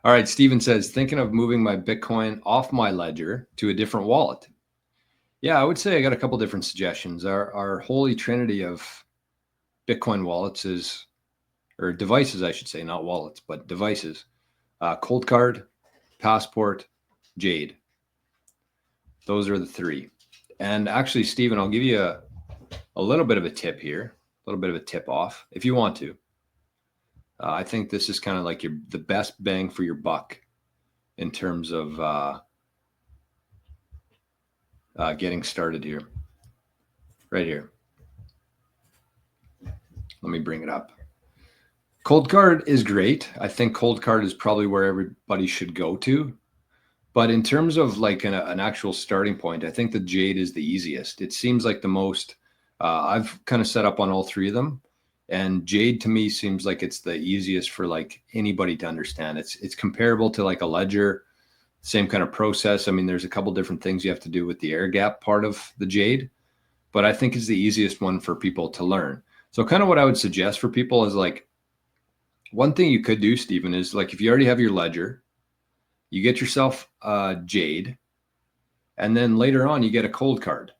All right, Steven says, thinking of moving my Bitcoin off my ledger to a different wallet. Yeah, I would say I got a couple different suggestions. Our holy trinity of Bitcoin wallets is, or devices, I should say, not wallets, but devices. Cold Card, Passport, Jade. Those are the three. And actually, Steven, I'll give you a little bit of a tip here, a little bit of a tip off if you want to. I think this is kind of like the best bang for your buck in terms of getting started here. Right here. Let me bring it up. Cold Card is great. I think Cold Card is probably where everybody should go to. But in terms of like an actual starting point, I think the Jade is the easiest. It seems like the most, I've kind of set up on all three of them. And Jade to me seems like it's the easiest for like anybody to understand. It's comparable to like a ledger, same kind of process. I mean, there's a couple different things you have to do with the air gap part of the Jade, but I think it's the easiest one for people to learn. So kind of what I would suggest for people is like, one thing you could do, Stephen, is like if you already have your ledger, you get yourself a Jade, and then later on you get a Cold Card.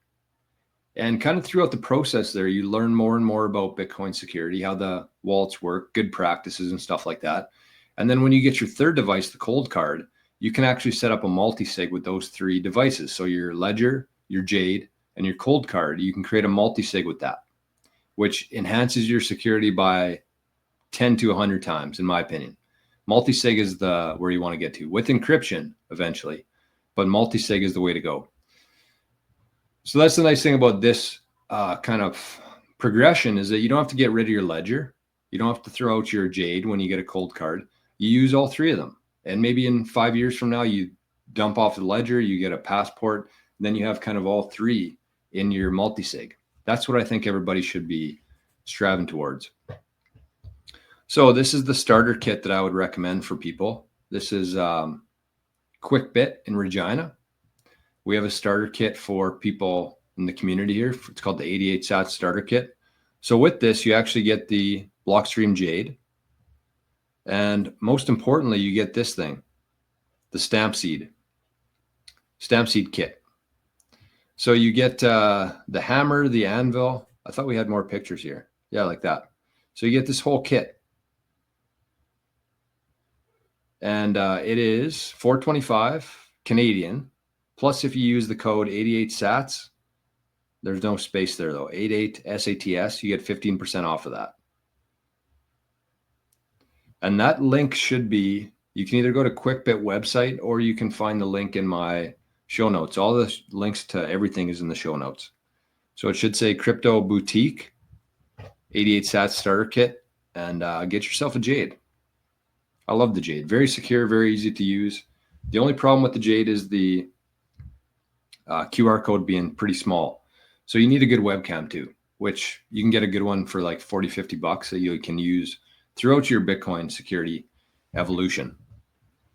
And kind of throughout the process there, you learn more and more about Bitcoin security, how the wallets work, good practices and stuff like that. And then when you get your third device, the Cold Card, you can actually set up a multi-sig with those three devices. So your ledger, your Jade, and your Cold Card, you can create a multi-sig with that, which enhances your security by 10 to 100 times, in my opinion. Multi-sig is where you want to get to with encryption eventually, but multi-sig is the way to go. So that's the nice thing about this kind of progression is that you don't have to get rid of your ledger. You don't have to throw out your Jade when you get a Cold Card. You use all three of them. And maybe in 5 years from now, you dump off the ledger, you get a Passport, then you have kind of all three in your multi-sig. That's what I think everybody should be striving towards. So this is the starter kit that I would recommend for people. This is QuickBit in Regina. We have a starter kit for people in the community here. It's called the 88 Sats starter kit. So with this, you actually get the Blockstream Jade. And most importantly, you get this thing, the Stampseed kit. So you get the hammer, the anvil. I thought we had more pictures here. Yeah, like that. So you get this whole kit. And it is $425 Canadian. Plus, if you use the code 88 Sats, there's no space there though. 88 SATS, you get 15% off of that. And that link should be, you can either go to QuickBit website or you can find the link in my show notes. All the links to everything is in the show notes. So it should say Crypto Boutique, 88 Sats starter kit, and get yourself a Jade. I love the Jade. Very secure, very easy to use. The only problem with the Jade is the QR code being pretty small. So you need a good webcam too, which you can get a good one for like $40, $50 that you can use throughout your Bitcoin security evolution.